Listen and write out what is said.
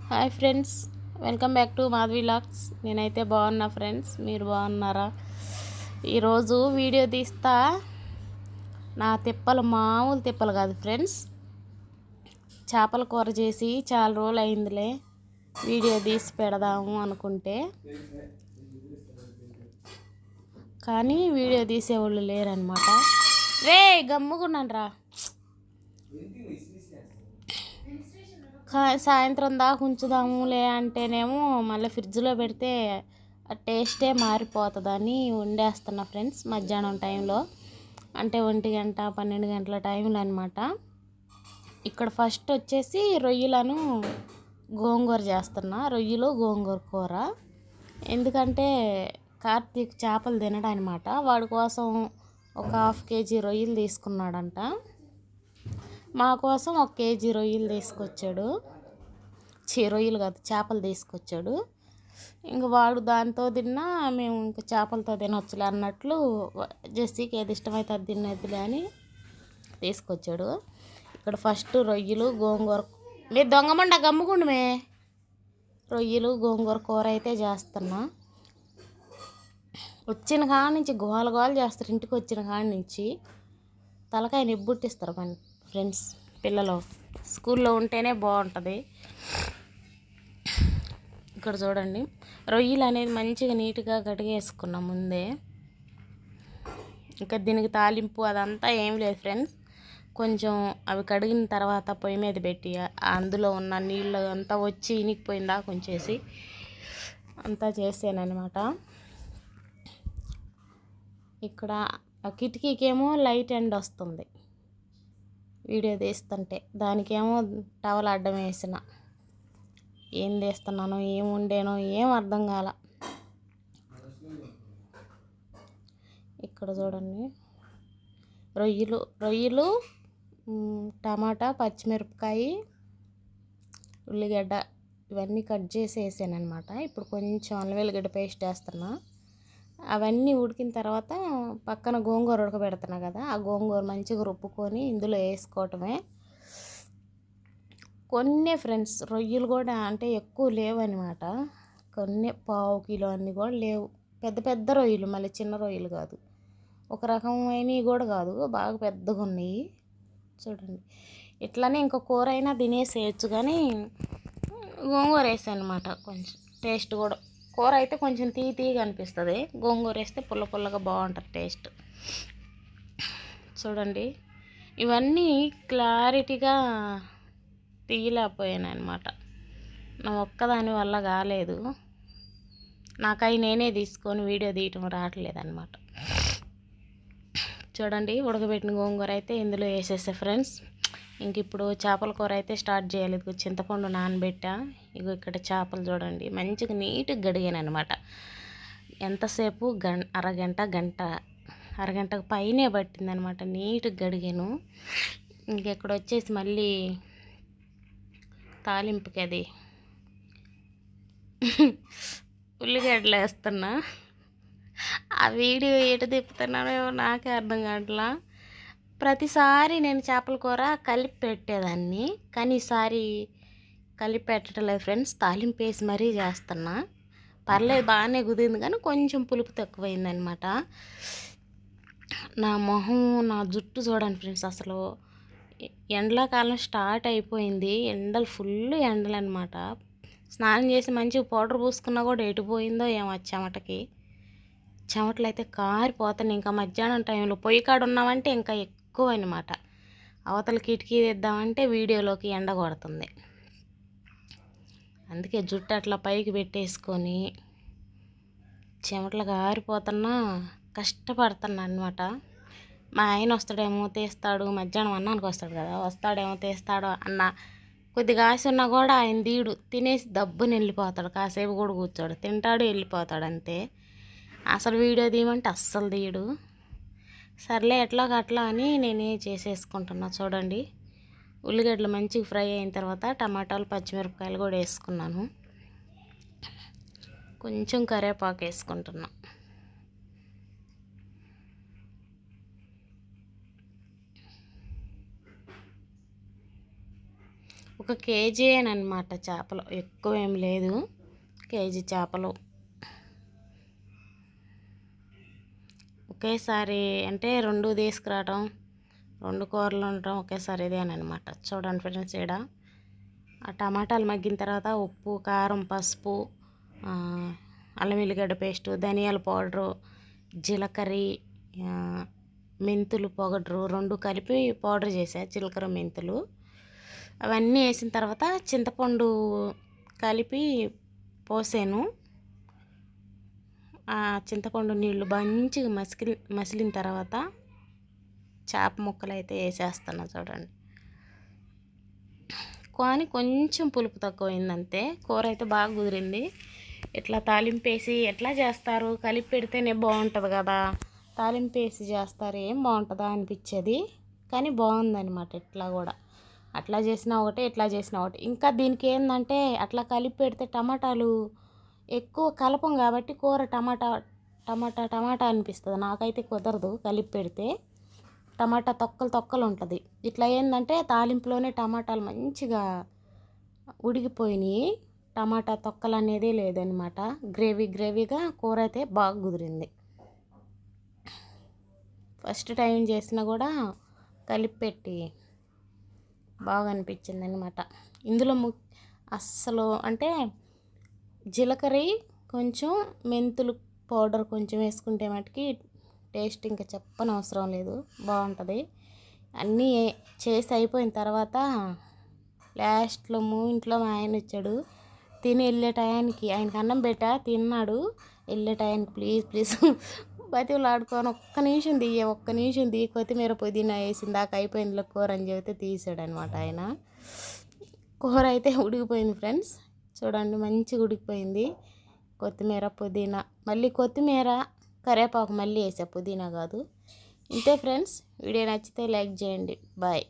Hi friends, welcome back to Madhavi logs. నేనైతే బాగున్నా friends, మీరు బాగున్నారా? ఈరోజు వీడియో తీస్తా. నా తిప్పలు మామూలు తిప్పలు కాదు ఫ్రెండ్స్. చేపల కూర చేసి చాలా రోజులు అయిందిలే, వీడియో తీసి పెడదాము అనుకుంటే కానీ వీడియో తీసేవాళ్ళు లేరనమాట. రే గమ్ముకున్నాను రా. సాయంత్రం దాకా ఉంచుదాములే అంటేనేమో మళ్ళీ ఫ్రిడ్జ్లో పెడితే ఆ టేస్టే మారిపోతుందని వండేస్తున్నా ఫ్రెండ్స్. మధ్యాహ్నం టైంలో అంటే 1 గంట 12 గంటల టైంలో అనమాట. ఇక్కడ ఫస్ట్ వచ్చేసి రొయ్యలను గోంగూర చేస్తున్నా. రొయ్యలు గోంగూర కూర. ఎందుకంటే కార్తీక్ చేపలు తినడం అనమాట. వాడి కోసం ఒక 1/2 కేజీ రొయ్యలు తీసుకున్నాడంట. మా కోసం 1 కేజీ రొయ్యలు తీసుకొచ్చాడు. రొయ్యలు కాదు, చేపలు తీసుకొచ్చాడు. ఇంక వాడు దాంతో తిన్నా, మేము ఇంక చేపలతో తినొచ్చులే అన్నట్లు జెస్సీకి ఏది ఇష్టమైతే అది తినేదిలే అని తీసుకొచ్చాడు. ఇక్కడ ఫస్ట్ రొయ్యలు గోంగూర, మీరు దొంగమండ గమ్ముకుండమే, రొయ్యలు గోంగూర కూర అయితే చేస్తున్నా. వచ్చిన కాడ నుంచి గోల గోల చేస్తారు. ఇంటికి వచ్చిన కాడ నుంచి తలకాయ నిబ్బుట్టిస్తారు మన ఫ్రెండ్స్. పిల్లలు స్కూల్లో ఉంటేనే బాగుంటుంది. ఇక్కడ చూడండి, రొయ్యలు అనేది మంచిగా నీట్గా కడిగేసుకున్నాం ముందే. ఇంకా దీనికి తాలింపు అదంతా ఏం లేదు ఫ్రెండ్స్. కొంచెం అవి కడిగిన తర్వాత పొయ్యి మీద పెట్టి అందులో ఉన్న నీళ్ళు అంతా వచ్చి ఇనికిపోయిందా కొంచేసి అంతా చేసానమాట. ఇక్కడ కిటికీకేమో లైట్ ఎండ్ వస్తుంది వీడియో తీస్తుంటే, దానికేమో టవల్ అడ్డం వేసిన. ఏం తీస్తున్నానో ఏం వండానో ఏం అర్థం కాల. ఇక్కడ చూడండి, రొయ్యలు టమాటా పచ్చిమిరపకాయ ఉల్లిగడ్డ ఇవన్నీ కట్ చేసి వేసాను అనమాట. ఇప్పుడు కొంచెం అల్లం వెల్లిగడ్డ పేస్ట్ వేస్తున్నా. అవన్నీ ఉడికిన తర్వాత పక్కన గోంగూర ఉడకబెడుతున్నా కదా, ఆ గోంగూర మంచిగా రుబ్బుకొని ఇందులో వేసుకోవటమే. కొన్ని ఫ్రెండ్స్ రొయ్యలు కూడా అంటే ఎక్కువ లేవన్నమాట. కొన్ని 1/2 కిలో అన్నీ కూడా లేవు. పెద్ద పెద్ద రొయ్యలు, మళ్ళీ చిన్న రొయ్యలు కాదు, ఒక రకమైనవి కూడా కాదు, బాగా పెద్దగా ఉన్నాయి. చూడండి, ఇట్లానే ఇంకో కూర అయినా తినేసేయచ్చు కానీ గోంగూర వేసాను అనమాట. కొంచెం టేస్ట్ కూడా, కూర అయితే కొంచెం తీయగా అనిపిస్తుంది, గోంగూర వేస్తే పుల్ల పుల్లగా బాగుంటుంది టేస్ట్. చూడండి, ఇవన్నీ క్లారిటీగా తీయలేకపోయాను అనమాట. నా ఒక్కదాని వల్ల కాలేదు. నాకై నేనే తీసుకొని వీడియో తీయటం రావట్లేదు అనమాట. చూడండి, ఉడకబెట్టిన గోంగూర అయితే ఇందులో వేసేసా ఫ్రెండ్స్. ఇంక ఇప్పుడు చేపల కూర అయితే స్టార్ట్ చేయాలి. ఇది చింతపండు నానబెట్టా. ఇగో ఇక్కడ చేపలు చూడండి మంచిగా నీట్గా గడిగాను అనమాట. ఎంతసేపు అరగంటకు పైనే పట్టిందనమాట నీట్గా గడిగాను. ఇంకెక్కడ వచ్చేసి మళ్ళీ తాలింపుకి అది ఉల్లిగడ్డలు వేస్తున్నా. ఆ వీడియో ఎటు తిప్పుతున్నానో నాకే అర్థం కావట్లా. ప్రతిసారి నేను చేపల కూర కలిపి పెట్టేదాన్ని, కానీ ఈసారి కలిపి పెట్టడం లేదు ఫ్రెండ్స్. తాలింపు వేసి మరీ చేస్తున్నా. పర్లేదు, బాగానే కుదిరింది, కానీ కొంచెం పులుపు తక్కువైందనమాట. నా మొహం, నా జుట్టు చూడండి ఫ్రెండ్స్. అసలు ఎండాకాలం స్టార్ట్ అయిపోయింది, ఎండలు ఫుల్ ఎండలు అనమాట. స్నానం చేసి మంచిగా పౌడర్ పూసుకున్నా కూడా ఎటుపోయిందో ఏమో చెమటలు అయితే కారిపోతాయి. ఇంకా మధ్యాహ్నం టైంలో పొయ్యి కాడ ఉన్నామంటే ఇంకా ఎక్కువ అనమాట. అవతల కిటికీ తెద్దామంటే వీడియోలోకి ఎండ కొడుతుంది. అందుకే జుట్టు అట్లా పైకి పెట్టేసుకొని చెమటలు కారిపోతున్నా కష్టపడుతున్నా అనమాట. మా ఆయన వస్తాడేమో తీస్తాడు, మధ్యాహ్నం అన్నానికి వస్తాడు కదా, వస్తాడేమో తీస్తాడు అన్న కొద్దిగా ఆశ ఉన్నా కూడా ఆయన తీడు, తినేసి దబ్బుని వెళ్ళిపోతాడు. కాసేపు కూడా కూర్చోడు, తింటాడు వెళ్ళిపోతాడు అంతే. అసలు వీడియో తీయమంటే అస్సలు తీయడు. సర్లే ఎట్లాగట్లా అని నేనే చేసేసుకుంటున్నా. చూడండి, ఉల్లిగడ్డలు మంచిగా ఫ్రై అయిన తర్వాత టమాటాలు పచ్చిమిరపకాయలు కూడా వేసుకున్నాను. కొంచెం కరివేపాకు వేసుకుంటున్నా. ఒక కేజీ అనమాట చేపలు, ఎక్కువ ఏం లేదు. కేజీ చేపలు ఒకేసారి అంటే 2 తీసుకురావడం, 2 కూరలు ఉండటం ఒకేసారి ఇదేనమాట. చూడండి ఫ్రెండ్స్, ఈడ ఆ టమాటాలు మగ్గిన తర్వాత ఉప్పు, కారం, పసుపు, అల్లం వెల్లిగడ్డ పేస్టు, ధనియాల పౌడరు, జీలకర్ర, మెంతులు పౌడరు 2 కలిపి పౌడర్ చేసా. జీలకర్ర, మెంతులు అవన్నీ వేసిన తర్వాత చింతపండు కలిపి పోసాను. ఆ చింతపండు నీళ్ళు మంచిగా మసిలిన తర్వాత చేప ముక్కలు అయితే వేసేస్తాను. చూడండి, కానీ కొంచెం పులుపు తక్కువైందంతే. కూర అయితే బాగా కుదిరింది. ఇట్లా తాలింపేసి ఎట్లా చేస్తారు, కలిపి పెడితేనే బాగుంటుంది కదా, తాలింపేసి చేస్తారు ఏం బాగుంటుందా అనిపించేది, కానీ బాగుందన్నమాట. ఇట్లా కూడా అట్లా చేసినా ఒకటే, ఇట్లా చేసినా ఒకటి. ఇంకా దీనికి ఏంటంటే అట్లా కలిపి పెడితే టమాటాలు ఎక్కువ కలపం కాబట్టి కూర టమాటా టమాటా టమాటా అనిపిస్తుంది. నాకైతే కుదరదు కలిపి పెడితే, టమాటా తొక్కలు ఉంటుంది. ఇట్లా ఏంటంటే తాలింపులోనే టమాటాలు మంచిగా ఉడికిపోయినాయి, టమాటా తొక్కలు అనేది లేదనమాట. గ్రేవీగా కూర అయితే బాగా కుదిరింది. ఫస్ట్ టైం చేసినా కూడా కలిపి పెట్టి బాగా అనిపించింది అనమాట. ఇందులో అస్సలు అంటే జీలకర్ర కొంచెం, మెంతులు పౌడర్ కొంచెం వేసుకుంటే మటుకి టేస్ట్ ఇంకా చెప్పనవసరం లేదు, బాగుంటుంది. అన్నీ చేసి అయిపోయిన తర్వాత లాస్ట్లో ఇంట్లో మా ఆయన వచ్చాడు. తిని వెళ్ళే టయానికి ఆయనకి అన్నం పెట్టా, తిన్నాడు. వెళ్ళే టయానికి ప్లీజ్ బతిలాడుకొని ఒక్క నిమిషం దిగి కొత్తిమీర పుదీనా వేసిన దాకా అయిపోయిందిలో కూర అని చెబితే తీసాడనమాట ఆయన. కూర అయితే ఉడికిపోయింది ఫ్రెండ్స్, చూడండి మంచిగా ఉడికిపోయింది. కొత్తిమీర, పుదీనా, మళ్ళీ కొత్తిమీర, కరివేపాకు మళ్ళీ వేసా, పుదీనా కాదు. ఇంతే ఫ్రెండ్స్, వీడియో నచ్చితే లైక్ చేయండి. బాయ్.